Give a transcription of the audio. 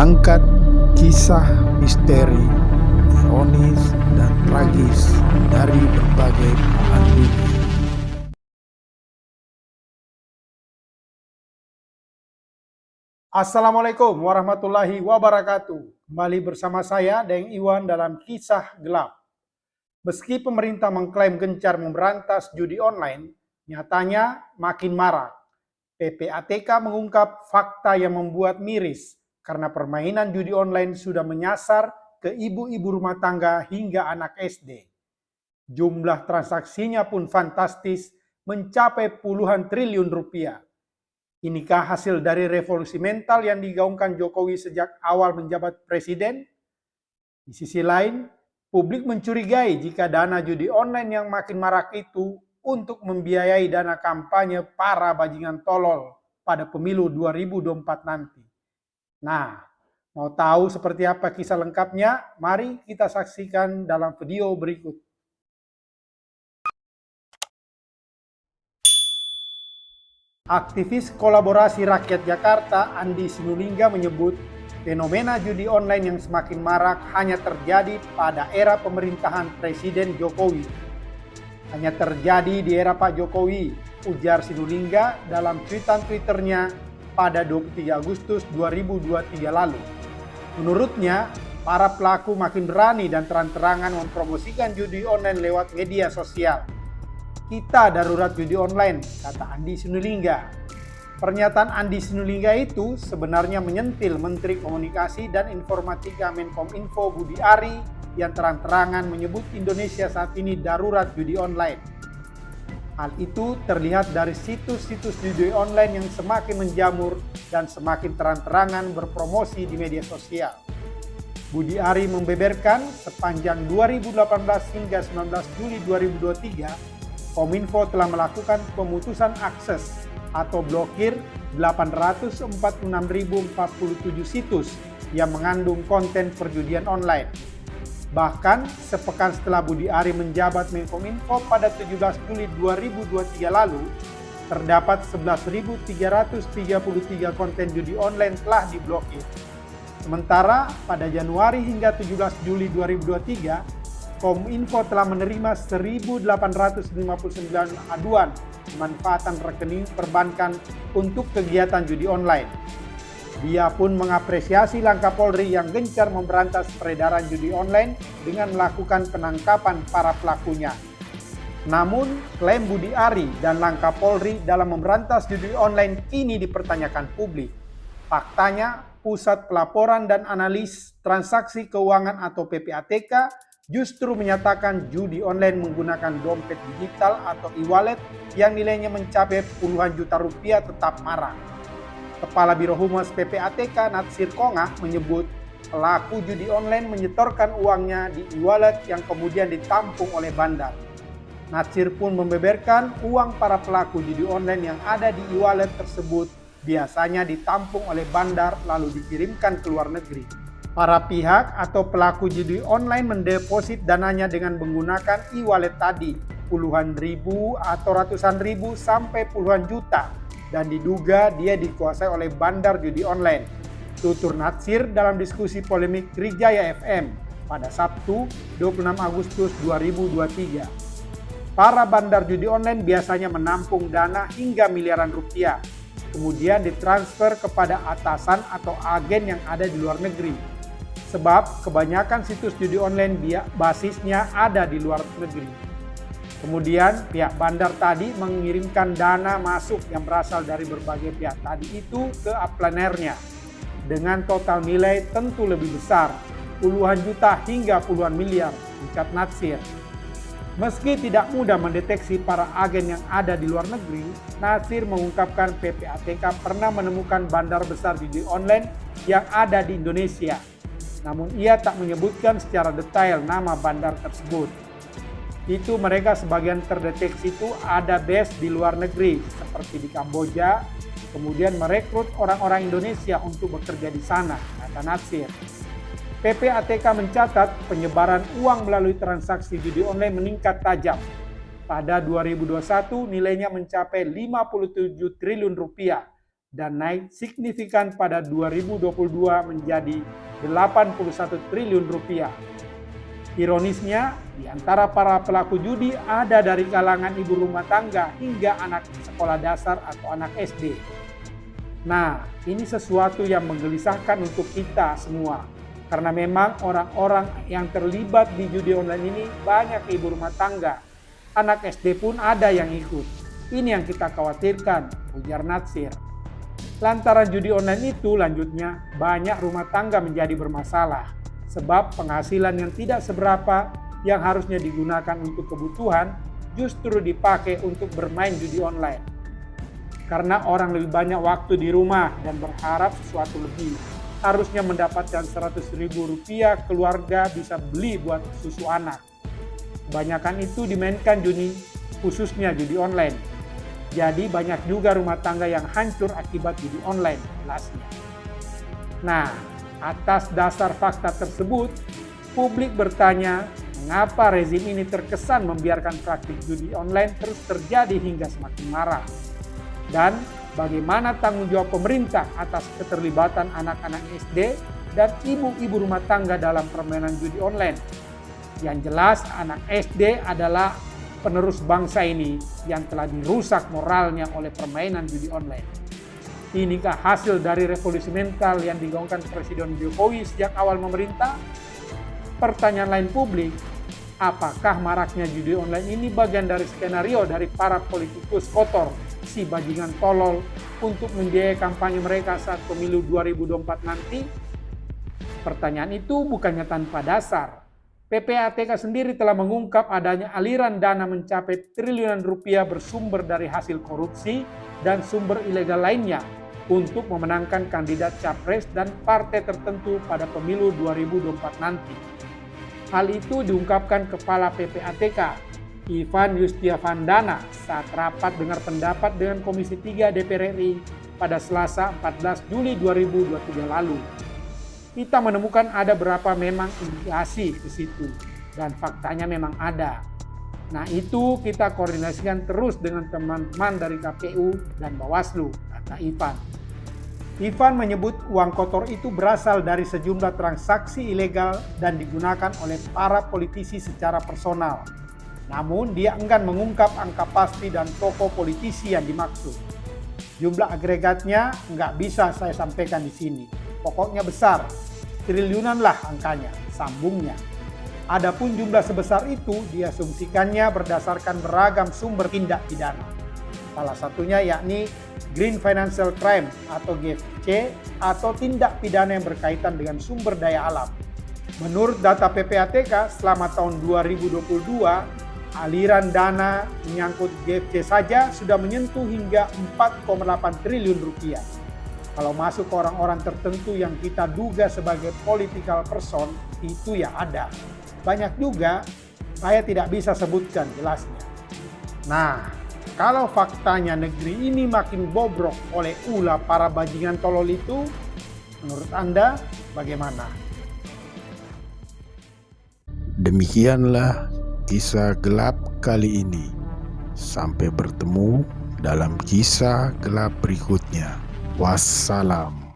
mengangkat kisah misteri, ironis, dan tragis dari berbagai belahan bumi. Assalamualaikum warahmatullahi wabarakatuh. Kembali bersama saya, Deng Iwan, dalam Kisah Gelap. Meski pemerintah mengklaim gencar memberantas judi online, nyatanya makin marak. PPATK mengungkap fakta yang membuat miris karena permainan judi online sudah menyasar ke ibu-ibu rumah tangga hingga anak SD. Jumlah transaksinya pun fantastis, mencapai puluhan triliun rupiah. Inikah hasil dari revolusi mental yang digaungkan Jokowi sejak awal menjabat presiden? Di sisi lain, publik mencurigai jika dana judi online yang makin marak itu untuk membiayai dana kampanye para bajingan tolol pada pemilu 2024 nanti. Nah, mau tahu seperti apa kisah lengkapnya? Mari kita saksikan dalam video berikut. Aktivis kolaborasi rakyat Jakarta, Andi Sinulinga, menyebut fenomena judi online yang semakin marak hanya terjadi pada era pemerintahan Presiden Jokowi. Hanya terjadi di era Pak Jokowi, ujar Sinulinga dalam tweetan Twitternya pada 23 Agustus 2023 lalu. Menurutnya, para pelaku makin berani dan terang-terangan mempromosikan judi online lewat media sosial. Kita darurat judi online, kata Andi Sinulinga. Pernyataan Andi Sinulinga itu sebenarnya menyentil Menteri Komunikasi dan Informatika Menkominfo Budi Ari yang terang-terangan menyebut Indonesia saat ini darurat judi online. Hal itu terlihat dari situs-situs judi online yang semakin menjamur dan semakin terang-terangan berpromosi di media sosial. Budi Ari membeberkan sepanjang 2018 hingga 19 Juli 2023, Kominfo telah melakukan pemutusan akses atau blokir 846.047 situs yang mengandung konten perjudian online. Bahkan, sepekan setelah Budi Ari menjabat Menkominfo pada 17 Juli 2023 lalu, terdapat 11.333 konten judi online telah diblokir. Sementara, pada Januari hingga 17 Juli 2023, Kominfo telah menerima 1.859 aduan pemanfaatan rekening perbankan untuk kegiatan judi online. Dia pun mengapresiasi langkah Polri yang gencar memberantas peredaran judi online dengan melakukan penangkapan para pelakunya. Namun, klaim Budi Ari dan langkah Polri dalam memberantas judi online kini dipertanyakan publik. Faktanya, Pusat Pelaporan dan Analis Transaksi Keuangan atau PPATK justru menyatakan judi online menggunakan dompet digital atau e-wallet yang nilainya mencapai puluhan juta rupiah tetap marak. Kepala Biro Humas PPATK Natsir Kongah menyebut pelaku judi online menyetorkan uangnya di e-wallet yang kemudian ditampung oleh bandar. Natsir pun membeberkan uang para pelaku judi online yang ada di e-wallet tersebut biasanya ditampung oleh bandar lalu dikirimkan ke luar negeri. Para pihak atau pelaku judi online mendeposit dananya dengan menggunakan e-wallet tadi, puluhan ribu atau ratusan ribu sampai puluhan juta, dan diduga dia dikuasai oleh bandar judi online. Tutur Natsir dalam diskusi polemik Trijaya FM pada Sabtu 26 Agustus 2023. Para bandar judi online biasanya menampung dana hingga miliaran rupiah, kemudian ditransfer kepada atasan atau agen yang ada di luar negeri. Sebab kebanyakan situs judi online basisnya ada di luar negeri. Kemudian pihak bandar tadi mengirimkan dana masuk yang berasal dari berbagai pihak tadi itu ke uplanernya dengan total nilai tentu lebih besar, puluhan juta hingga puluhan miliar, ucap Natsir. Meski tidak mudah mendeteksi para agen yang ada di luar negeri, Natsir mengungkapkan PPATK pernah menemukan bandar besar judi online yang ada di Indonesia. Namun ia tak menyebutkan secara detail nama bandar tersebut. Itu mereka sebagian terdeteksi itu ada base di luar negeri seperti di Kamboja, kemudian merekrut orang-orang Indonesia untuk bekerja di sana, kata Natsir. PPATK mencatat penyebaran uang melalui transaksi judi online meningkat tajam. Pada 2021 nilainya mencapai 57 triliun rupiah dan naik signifikan pada 2022 menjadi 81 triliun rupiah. Ironisnya, di antara para pelaku judi ada dari kalangan ibu rumah tangga hingga anak sekolah dasar atau anak SD. Nah, ini sesuatu yang menggelisahkan untuk kita semua. Karena memang orang-orang yang terlibat di judi online ini banyak ibu rumah tangga. Anak SD pun ada yang ikut. Ini yang kita khawatirkan, ujar Natsir. Lantaran judi online itu lanjutnya banyak rumah tangga menjadi bermasalah. Sebab penghasilan yang tidak seberapa yang harusnya digunakan untuk kebutuhan justru dipakai untuk bermain judi online. Karena orang lebih banyak waktu di rumah dan berharap sesuatu lebih. Harusnya mendapatkan 100.000 rupiah keluarga bisa beli buat susu anak. Kebanyakan itu dimainkan judi, khususnya judi online. Jadi banyak juga rumah tangga yang hancur akibat judi online, jelasnya. Nah, atas dasar fakta tersebut, publik bertanya mengapa rezim ini terkesan membiarkan praktik judi online terus terjadi hingga semakin marak. Dan bagaimana tanggung jawab pemerintah atas keterlibatan anak-anak SD dan ibu-ibu rumah tangga dalam permainan judi online. Yang jelas anak SD adalah penerus bangsa ini yang telah dirusak moralnya oleh permainan judi online. Inikah hasil dari revolusi mental yang digaungkan Presiden Jokowi sejak awal memerintah? Pertanyaan lain publik, apakah maraknya judi online ini bagian dari skenario dari para politikus kotor, si bajingan tolol untuk membiayai kampanye mereka saat pemilu 2024 nanti? Pertanyaan itu bukannya tanpa dasar. PPATK sendiri telah mengungkap adanya aliran dana mencapai triliunan rupiah bersumber dari hasil korupsi dan sumber ilegal lainnya untuk memenangkan kandidat capres dan partai tertentu pada pemilu 2024 nanti. Hal itu diungkapkan Kepala PPATK, Ivan Yustiavandana saat rapat dengar pendapat dengan Komisi 3 DPR RI pada Selasa 14 Juli 2023 lalu. Kita menemukan ada berapa memang indikasi ke situ dan faktanya memang ada. Nah, itu kita koordinasikan terus dengan teman-teman dari KPU dan Bawaslu, kata Ivan. Ivan menyebut uang kotor itu berasal dari sejumlah transaksi ilegal dan digunakan oleh para politisi secara personal. Namun dia enggan mengungkap angka pasti dan tokoh politisi yang dimaksud. Jumlah agregatnya nggak bisa saya sampaikan di sini. Pokoknya besar, triliunan lah angkanya, sambungnya. Adapun jumlah sebesar itu diasumsikannya berdasarkan beragam sumber tindak pidana. Salah satunya yakni Green Financial Crime atau GFC atau tindak pidana yang berkaitan dengan sumber daya alam. Menurut data PPATK selama tahun 2022, aliran dana menyangkut GFC saja sudah menyentuh hingga 4,8 triliun rupiah. Kalau masuk ke orang-orang tertentu yang kita duga sebagai political person, itu ya ada. Banyak juga, saya tidak bisa sebutkan jelasnya. Nah, kalau faktanya negeri ini makin bobrok oleh ulah para bajingan tolol itu, menurut Anda bagaimana? Demikianlah kisah gelap kali ini. Sampai bertemu dalam kisah gelap berikutnya. Wassalam.